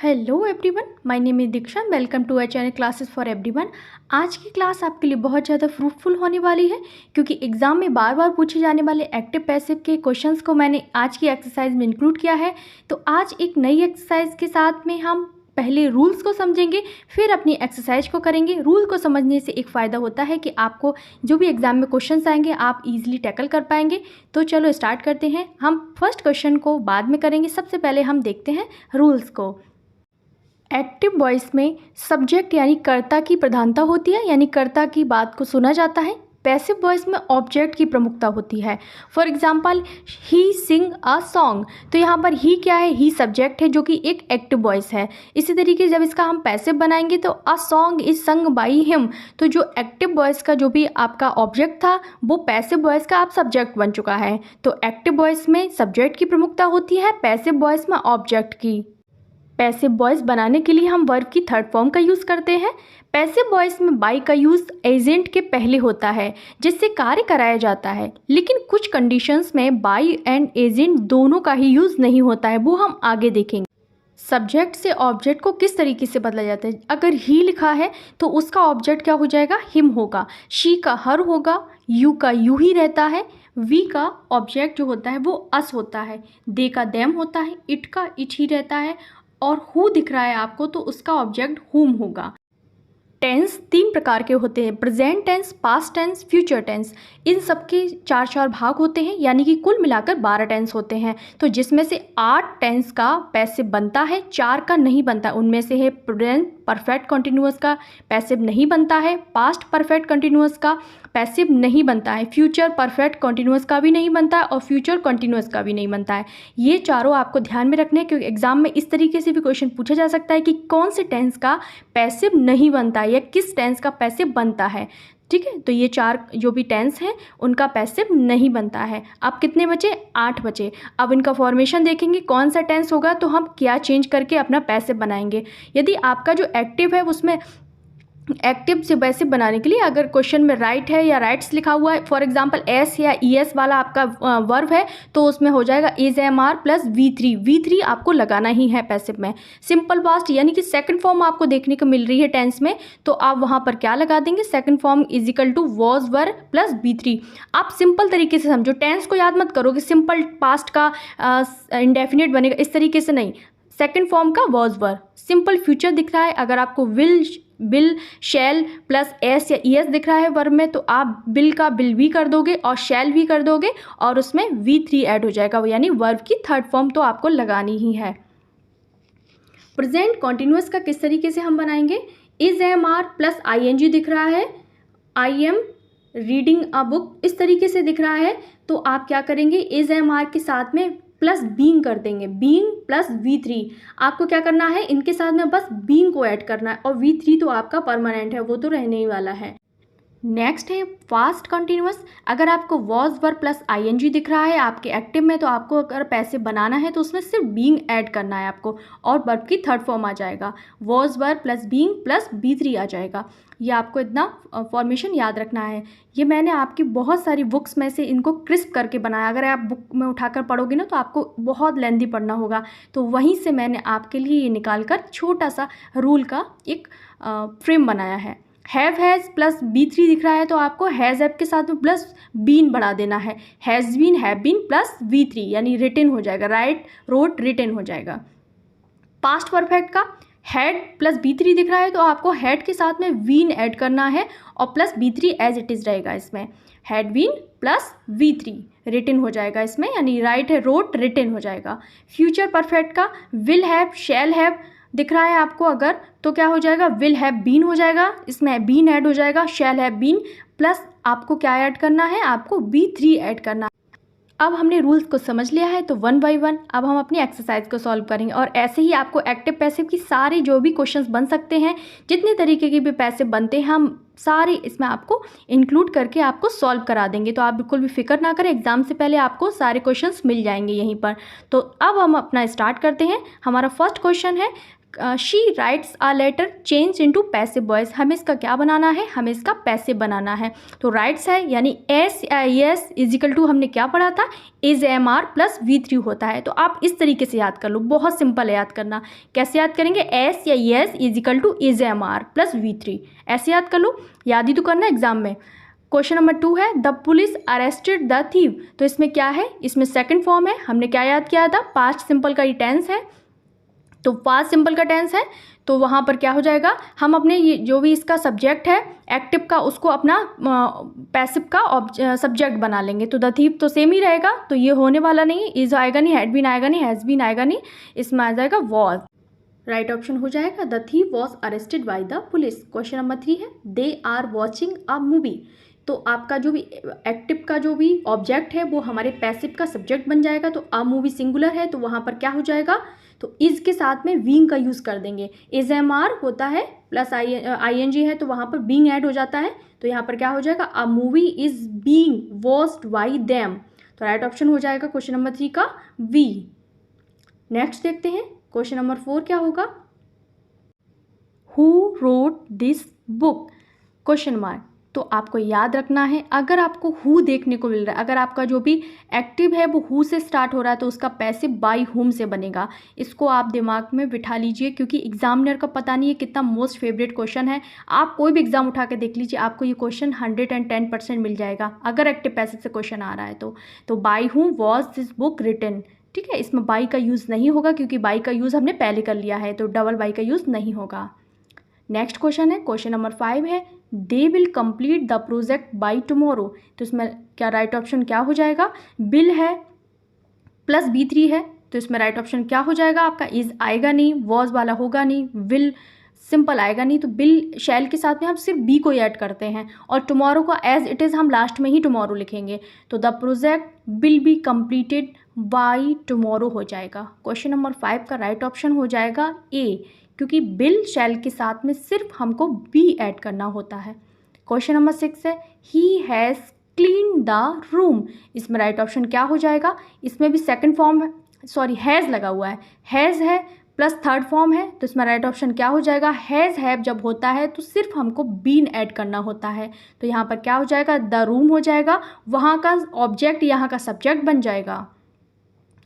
Hello everyone, my name is Diksha. Welcome to our channel classes for everyone. आज की class आपके लिए बहुत ज़्यादा फ्रूटफुल होने वाली है क्योंकि एग्जाम में बार बार पूछे जाने वाले एक्टिव पैसिव के क्वेश्चंस को मैंने आज की एक्सरसाइज में इंक्लूड किया है। तो आज एक नई एक्सरसाइज के साथ में हम पहले रूल्स को समझेंगे, फिर अपनी एक्सरसाइज को करेंगे। रूल को समझने से एक फ़ायदा होता है कि आपको जो भी एग्जाम में क्वेश्चंस आएंगे आप इजीली टैकल कर पाएंगे। तो चलो स्टार्ट करते हैं। हम फर्स्ट क्वेश्चन को बाद में करेंगे, सबसे पहले हम देखते हैं रूल्स को। एक्टिव वॉइस में सब्जेक्ट यानी कर्ता की प्रधानता होती है, यानी कर्ता की बात को सुना जाता है। पैसिव वॉइस में ऑब्जेक्ट की प्रमुखता होती है। For example, he sing a song, तो यहाँ पर ही क्या है, ही सब्जेक्ट है जो कि एक एक्टिव वॉइस है। इसी तरीके से जब इसका हम पैसिव बनाएंगे तो a song is sung by him, तो जो एक्टिव वॉइस का जो भी आपका ऑब्जेक्ट था वो पैसिव वॉइस का आप सब्जेक्ट बन चुका है। तो एक्टिव वॉइस में सब्जेक्ट की प्रमुखता होती है, पैसिव वॉइस में ऑब्जेक्ट की। पैसिव वॉइस बनाने के लिए हम वर्ब की थर्ड फॉर्म का यूज़ करते हैं। पैसिव वॉइस में बाई का यूज़ एजेंट के पहले होता है जिससे कार्य कराया जाता है, लेकिन कुछ कंडीशंस में बाई एंड एजेंट दोनों का ही यूज़ नहीं होता है, वो हम आगे देखेंगे। सब्जेक्ट से ऑब्जेक्ट को किस तरीके से बदला जाता है। अगर ही लिखा है तो उसका ऑब्जेक्ट क्या हो जाएगा, हिम होगा। शी का हर होगा, यू का यू ही रहता है, वी का ऑब्जेक्ट जो होता है वो अस होता है, दे का देम होता है, इट का इट ही रहता है, और हु दिख रहा है आपको तो उसका ऑब्जेक्ट हुम होगा। टेंस तीन प्रकार के होते हैं, present tense, past tense, future tense. इन सबके चार चार भाग होते हैं, यानी कि कुल मिलाकर 12 टेंस होते हैं। तो जिसमें से 8 टेंस का पैसिव बनता है, 4 का नहीं बनता। उनमें से है प्रेजेंट परफेक्ट कंटिन्यूअस का पैसिव नहीं बनता है, पास्ट परफेक्ट कंटिन्यूअस का पैसिव नहीं बनता है, फ्यूचर परफेक्ट कंटिन्यूअस का भी नहीं बनता है और फ्यूचर कंटिन्यूअस का भी नहीं बनता है। ये चारों आपको ध्यान में रखने हैं क्योंकि एग्जाम में इस तरीके से भी क्वेश्चन पूछा जा सकता है कि कौन से टेंस का पैसिव नहीं बनता है या किस टेंस का पैसिव बनता है। ठीक है, तो ये 4 जो भी टेंस हैं उनका पैसिव नहीं बनता है। अब कितने बचे, 8 बचे। अब इनका फॉर्मेशन देखेंगे, कौन सा टेंस होगा तो हम क्या चेंज करके अपना पैसिव बनाएंगे। यदि आपका जो एक्टिव है उसमें एक्टिव से पैसिव बनाने के लिए अगर क्वेश्चन में राइट है या राइट्स लिखा हुआ है, फॉर एग्जांपल एस या ई एस वाला आपका वर्ब है तो उसमें हो जाएगा is am are plus V3 आपको लगाना ही है पैसिव में। सिंपल पास्ट यानी कि सेकंड फॉर्म आपको देखने को मिल रही है टेंस में, तो आप वहां पर क्या लगा देंगे, second form is equal to was were plus V3। आप सिंपल तरीके से समझो, टेंस को याद मत करो कि सिंपल पास्ट का इंडेफिनिट बनेगा, इस तरीके से नहीं। सेकंड फॉर्म का वॉज वर, सिंपल फ्यूचर दिख रहा है, अगर आपको विल शैल प्लस एस या ई एस दिख रहा है वर्ब में तो आप बिल का बिल भी कर दोगे और शैल भी कर दोगे और उसमें V3 ऐड हो जाएगा, यानी वर्ब की थर्ड फॉर्म तो आपको लगानी ही है। प्रेजेंट कॉन्टिन्यूअस का किस तरीके से हम बनाएंगे, is am are plus ING दिख रहा है, I am reading a book इस तरीके से दिख रहा है, तो आप क्या करेंगे, इज एम आर के साथ में प्लस बीइंग कर देंगे, बीइंग प्लस V3। आपको क्या करना है, इनके साथ में बस बीइंग को ऐड करना है और V3 तो आपका परमानेंट है, वो तो रहने ही वाला है। नेक्स्ट है फास्ट कंटिन्यूअस। अगर आपको वॉज वर्ब प्लस ING दिख रहा है आपके एक्टिव में तो आपको अगर पैसिव बनाना है तो उसमें सिर्फ बीइंग ऐड करना है आपको और वर्ब की थर्ड फॉर्म आ जाएगा, was verb plus being plus V3 आ जाएगा। ये आपको इतना फॉर्मेशन याद रखना है। ये मैंने आपकी बहुत सारी बुक्स में से इनको क्रिस्प करके बनाया, अगर आप बुक में उठाकर पढ़ोगे ना तो आपको बहुत लेंथी पढ़ना होगा, तो वहीं से मैंने आपके लिए ये निकाल कर छोटा सा रूल का एक फ्रेम बनाया है। हैव हैज़ प्लस V3 दिख रहा है तो आपको हैज़ हैव के साथ में प्लस बीन बढ़ा देना है, has been have been plus V3 यानी रिटन हो जाएगा, राइट रोट रिटन हो जाएगा। पास्ट परफेक्ट का हैड प्लस V3 दिख रहा है तो आपको हैड के साथ में बीन ऐड करना है और plus V3 as it is रहेगा, इसमें had been plus V3 written हो जाएगा इसमें, यानी राइट है रोट रिटन हो जाएगा। फ्यूचर परफेक्ट का विल हैव शैल हैव दिख रहा है आपको अगर तो क्या हो जाएगा, विल हैव बीन हो जाएगा, इसमें बीन ऐड हो जाएगा, शैल हैव बीन प्लस आपको क्या ऐड करना है, आपको V3 ऐड करना है। अब हमने रूल्स को समझ लिया है तो 1 बाय 1 अब हम अपनी एक्सरसाइज को सॉल्व करेंगे और ऐसे ही आपको एक्टिव पैसिव की सारे जो भी क्वेश्चंस बन सकते हैं, जितने तरीके के भी पैसिव बनते हैं हम सारे इसमें आपको इंक्लूड करके आपको सॉल्व करा देंगे। तो आप बिल्कुल भी फिक्र ना करें, एग्ज़ाम से पहले आपको सारे क्वेश्चंस मिल जाएंगे यहीं पर। तो अब हम अपना स्टार्ट करते हैं। हमारा फर्स्ट क्वेश्चन है she writes a letter change into passive voice. हमें इसका क्या बनाना है, हमें इसका पैसिव बनाना है। तो राइट्स है यानी एस यस इजिकल टू हमने क्या पढ़ा था, is am are plus V3 होता है। तो आप इस तरीके से याद कर लो, बहुत सिंपल है याद करना। कैसे याद करेंगे, एस या ES equal to is am are plus V3, ऐसे याद कर लो। याद ही तो करना एग्जाम में। क्वेश्चन नंबर 2 है the police arrested the thief. तो इसमें क्या है, इसमें सेकंड फॉर्म है। हमने क्या याद किया था, पास्ट सिंपल का ही टेंस है। तो पास्ट सिंपल का टेंस है, तो वहाँ पर क्या हो जाएगा, हम अपने ये जो भी इसका सब्जेक्ट है एक्टिव का, उसको अपना पैसिव का सब्जेक्ट बना लेंगे। तो द थीव तो सेम ही रहेगा, तो ये होने वाला नहीं है। इज आएगा नहीं, हैड बीन आएगा नहीं, हैज़ बीन आएगा नहीं, इसमें आ जाएगा वॉज। राइट ऑप्शन हो जाएगा the thief was arrested by the police. Question number 3 है they are watching a movie. तो आपका जो भी एक्टिव का जो भी ऑब्जेक्ट है वो हमारे पैसिव का सब्जेक्ट बन जाएगा। तो अ मूवी सिंगुलर है, तो वहाँ पर क्या हो जाएगा, तो इज के साथ में बीइंग का यूज़ कर देंगे। इज एम आर होता है प्लस ING है, तो वहाँ पर बीइंग ऐड हो जाता है। तो यहाँ पर क्या हो जाएगा, a movie is being watched bye them. तो राइट ऑप्शन हो जाएगा क्वेश्चन नंबर 3 का V। नेक्स्ट देखते हैं क्वेश्चन नंबर 4 क्या होगा, who wrote this book. Question mark. तो आपको याद रखना है, अगर आपको हु देखने को मिल रहा है, अगर आपका जो भी एक्टिव है वो हु से स्टार्ट हो रहा है, तो उसका पैसिव बाय हुम से बनेगा। इसको आप दिमाग में बिठा लीजिए, क्योंकि एग्जामिनर का पता नहीं है कितना मोस्ट फेवरेट क्वेश्चन है। आप कोई भी एग्जाम उठा के देख लीजिए, आपको ये क्वेश्चन 110% मिल जाएगा अगर एक्टिव पैसिव से क्वेश्चन आ रहा है तो by whom was this book written. ठीक है, इसमें बाई का यूज़ नहीं होगा, क्योंकि बाई का यूज़ हमने पहले कर लिया है, तो डबल बाई का यूज़ नहीं होगा। नेक्स्ट क्वेश्चन है क्वेश्चन नंबर 5 है they will complete the project by tomorrow. तो इसमें क्या राइट ऑप्शन क्या हो जाएगा, बिल है प्लस B3 है, तो इसमें राइट ऑप्शन क्या हो जाएगा आपका, इज आएगा नहीं, वॉज वाला होगा नहीं, विल सिंपल आएगा नहीं, तो बिल शैल के साथ में हम सिर्फ बी को ऐड करते हैं, और टुमारो का एज इट इज़ हम लास्ट में ही टुमारो लिखेंगे। तो the project will be completed by tomorrow हो जाएगा। क्वेश्चन नंबर 5 का राइट ऑप्शन हो जाएगा ए, क्योंकि बिल शैल के साथ में सिर्फ हमको बी ऐड करना होता है। क्वेश्चन नंबर 6 है he has clean the room. इसमें राइट ऑप्शन क्या हो जाएगा, इसमें भी सेकंड फॉर्म है, सॉरी हैज़ लगा हुआ है, हैज़ है प्लस थर्ड फॉर्म है, तो इसमें राइट ऑप्शन क्या हो जाएगा, हैज़ हैव जब होता है तो सिर्फ हमको बीन ऐड करना होता है। तो यहाँ पर क्या हो जाएगा, द रूम हो जाएगा, वहाँ का ऑब्जेक्ट यहाँ का सब्जेक्ट बन जाएगा।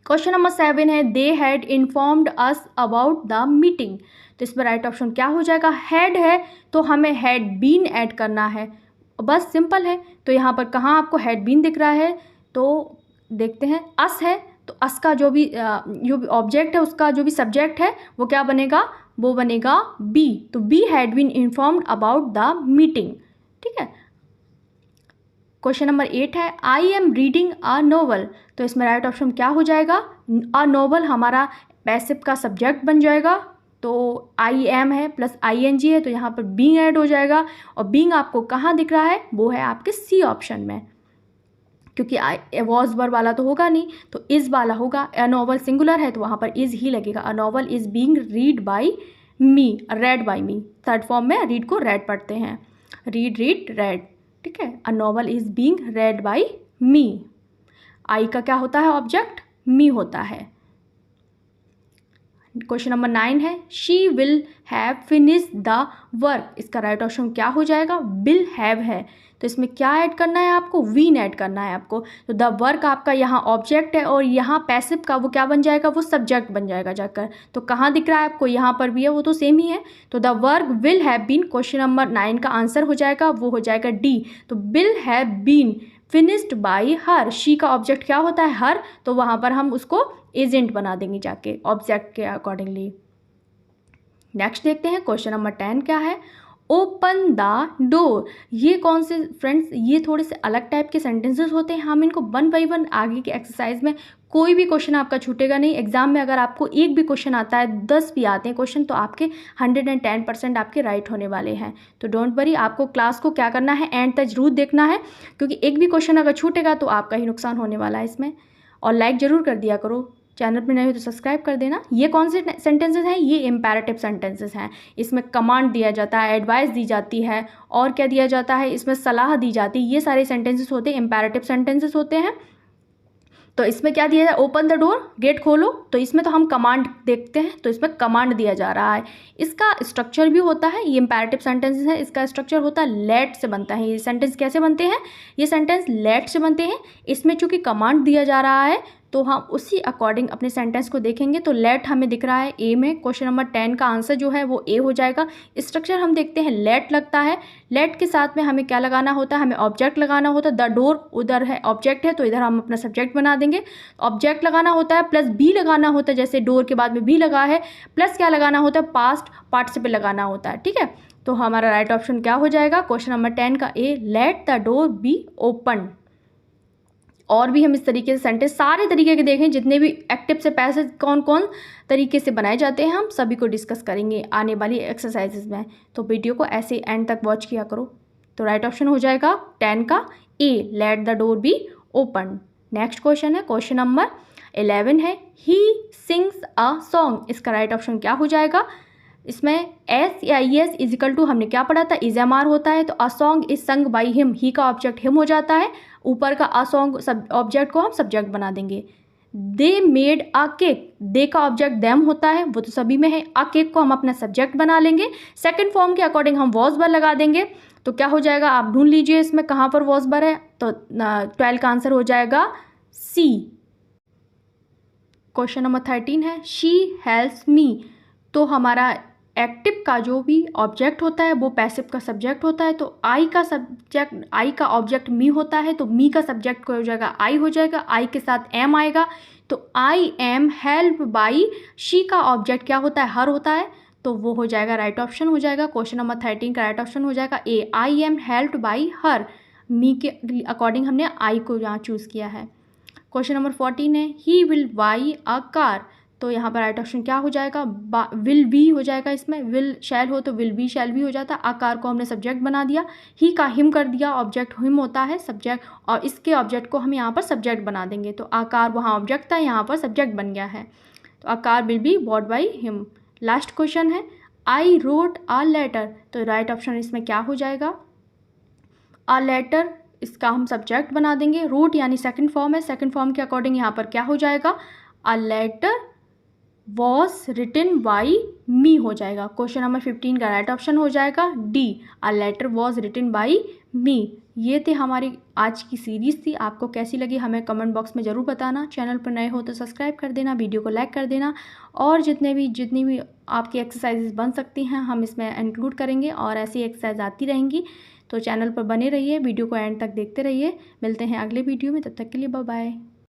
क्वेश्चन नंबर 7 है they had informed us about the meeting. तो इसमें राइट ऑप्शन क्या हो जाएगा, हैड है तो हमें हैड बीन ऐड करना है, बस सिंपल है। तो यहाँ पर कहाँ आपको हैड बीन दिख रहा है, तो देखते हैं अस है, तो अस का जो भी ऑब्जेक्ट है उसका जो भी सब्जेक्ट है वो क्या बनेगा, वो बनेगा बी। तो B had been informed about the meeting. ठीक है, क्वेश्चन नंबर 8 है I am reading a novel. तो इसमें राइट ऑप्शन क्या हो जाएगा, अ नोवेल हमारा पैसिव का सब्जेक्ट बन जाएगा, तो आई एम है प्लस ING है, तो यहाँ पर बीइंग ऐड हो जाएगा, और बीइंग आपको कहाँ दिख रहा है, वो है आपके सी ऑप्शन में, क्योंकि वॉज वर्ब वाला तो होगा नहीं, तो इज़ वाला होगा। अ नोवेल सिंगुलर है तो वहाँ पर इज़ ही लगेगा। A novel is being read by me, read by me, third form में रीड को रेड पढ़ते हैं, रीड रेड। ठीक है, a novel is being read by me. I का क्या होता है ऑब्जेक्ट, मी होता है। क्वेश्चन नंबर 9 है she will have finish the work. इसका राइट ऑप्शन क्या हो जाएगा, विल हैव है, तो इसमें क्या ऐड करना है आपको, वीन ऐड करना है आपको। तो द वर्क आपका यहाँ ऑब्जेक्ट है, और यहाँ पैसिव का वो क्या बन जाएगा, वो सब्जेक्ट बन जाएगा जाकर। तो कहाँ दिख रहा है आपको, यहाँ पर भी है, वो तो सेम ही है। तो the work will have been, question number 9 का आंसर हो जाएगा, वो हो जाएगा D। तो will have been finished by her, she का ऑब्जेक्ट क्या होता है, हर, तो वहाँ पर हम उसको एजेंट बना देंगे जाके ऑब्जेक्ट के अकॉर्डिंगली। नेक्स्ट देखते हैं क्वेश्चन नंबर 10 क्या है, ओपन द डोर। ये कौन से फ्रेंड्स, ये थोड़े से अलग टाइप के सेंटेंसेस होते हैं, हम इनको 1 बाय 1 आगे के एक्सरसाइज में, कोई भी क्वेश्चन आपका छूटेगा नहीं। एग्जाम में अगर आपको एक भी क्वेश्चन आता है, 10 भी आते हैं क्वेश्चन, तो आपके 110% आपके राइट होने वाले हैं। तो डोंट वरी, आपको क्लास को क्या करना है, एंड तक जरूर देखना है, क्योंकि एक भी क्वेश्चन अगर छूटेगा तो आपका ही नुकसान होने वाला है इसमें। और लाइक ज़रूर कर दिया करो। चैनल पर नए हो तो सब्सक्राइब कर देना। ये कौन से सेंटेंसेस हैं? ये इम्पेरेटिव सेंटेंसेस हैं। इसमें कमांड दिया जाता है, एडवाइस दी जाती है, और क्या दिया जाता है, इसमें सलाह दी जाती है। ये सारे सेंटेंसेस होते हैं, इम्पेरेटिव सेंटेंसेस होते हैं। तो इसमें क्या दिया जाए? ओपन द डोर, गेट खोलो। तो इसमें तो हम कमांड देखते हैं, तो इसमें कमांड दिया जा रहा है। इसका स्ट्रक्चर भी होता है, ये इम्पेरेटिव सेंटेंसेस है, इसका स्ट्रक्चर होता है लेट से बनता है। ये सेंटेंस कैसे बनते हैं? ये सेंटेंस लेट से बनते हैं। इसमें चूंकि कमांड दिया जा रहा है तो हम उसी अकॉर्डिंग अपने सेंटेंस को देखेंगे। तो लेट हमें दिख रहा है ए में। क्वेश्चन नंबर 10 का आंसर जो है वो ए हो जाएगा। स्ट्रक्चर हम देखते हैं, लेट लगता है। लेट के साथ में हमें क्या लगाना होता है? हमें ऑब्जेक्ट लगाना होता है। द डोर उधर है, ऑब्जेक्ट है, तो इधर हम अपना सब्जेक्ट बना देंगे। ऑब्जेक्ट लगाना होता है, प्लस बी लगाना होता है, जैसे डोर के बाद में बी लगा है, प्लस क्या लगाना होता है? पास्ट पार्टिसिपल लगाना होता है। ठीक है, तो हमारा राइट ऑप्शन क्या हो जाएगा? क्वेश्चन नंबर 10 का A, let the door be open. और भी हम इस तरीके से सेंटेंस सारे तरीके के देखें, जितने भी एक्टिव से पैसेज कौन कौन तरीके से बनाए जाते हैं, हम सभी को डिस्कस करेंगे आने वाली एक्सरसाइजेज में। तो वीडियो को ऐसे एंड तक वॉच किया करो। तो राइट ऑप्शन हो जाएगा 10 का A, let the door be open. Next question है, क्वेश्चन नंबर 11 है, ही सिंग्स अ सॉन्ग। इसका राइट ऑप्शन क्या हो जाएगा? इसमें एस या ई एस इजिकल टू हमने क्या पढ़ा था? इज एम आर होता है। तो a song is sung by him, he का ऑब्जेक्ट हिम हो जाता है। ऊपर का अ सॉन्ग सब ऑब्जेक्ट को हम सब्जेक्ट बना देंगे। दे मेड अ केक, दे का ऑब्जेक्ट देम होता है, वो तो सभी में है। अ केक को हम अपना सब्जेक्ट बना लेंगे। सेकंड फॉर्म के अकॉर्डिंग हम वॉज बर लगा देंगे। तो क्या हो जाएगा? आप ढूंढ लीजिए इसमें कहाँ पर वॉज बर है। तो 12 का आंसर हो जाएगा सी। क्वेश्चन नंबर 13 है, शी हेल्प्स मी। तो हमारा एक्टिव का जो भी ऑब्जेक्ट होता है वो पैसिव का सब्जेक्ट होता है। तो आई का सब्जेक्ट, आई का ऑब्जेक्ट मी होता है, तो मी का सब्जेक्ट को हो जाएगा आई हो जाएगा। आई के साथ एम आएगा, तो I M help by. She का ऑब्जेक्ट क्या होता है? हर होता है, तो वो हो जाएगा राइट ऑप्शन हो जाएगा। क्वेश्चन नंबर 13 का राइट ऑप्शन हो जाएगा A, I am helped by her. Me के अकॉर्डिंग हमने आई को यहाँ चूज़ किया है। क्वेश्चन नंबर 14 है, he will by a car. तो यहाँ पर राइट ऑप्शन क्या हो जाएगा? विल बी हो जाएगा। इसमें विल शैल हो तो विल बी शैल भी हो जाता। आकार को हमने सब्जेक्ट बना दिया, ही का हिम कर दिया, ऑब्जेक्ट हिम होता है सब्जेक्ट, और इसके ऑब्जेक्ट को हम यहाँ पर सब्जेक्ट बना देंगे। तो आकार वहाँ ऑब्जेक्ट था, यहाँ पर सब्जेक्ट बन गया है। तो आकार will be bought by him. Last question है, आई रोट अ लेटर। तो राइट ऑप्शन इसमें क्या हो जाएगा? अ लेटर, इसका हम सब्जेक्ट बना देंगे। रूट यानी सेकंड फॉर्म है, सेकंड फॉर्म के अकॉर्डिंग यहाँ पर क्या हो जाएगा? A letter was written by me हो जाएगा। क्वेश्चन नंबर 15 का राइट ऑप्शन हो जाएगा D, a letter was written by me. ये थे हमारी आज की सीरीज़ थी। आपको कैसी लगी हमें कमेंट बॉक्स में ज़रूर बताना। चैनल पर नए हो तो सब्सक्राइब कर देना, वीडियो को लाइक कर देना, और जितनी भी आपकी एक्सरसाइजेज बन सकती हैं हम इसमें इंक्लूड करेंगे, और ऐसी एक्सरसाइज आती रहेंगी। तो चैनल पर बने रहिए, वीडियो को एंड तक देखते रहिए। मिलते हैं अगले वीडियो में, तब तक के लिए बाय बाय।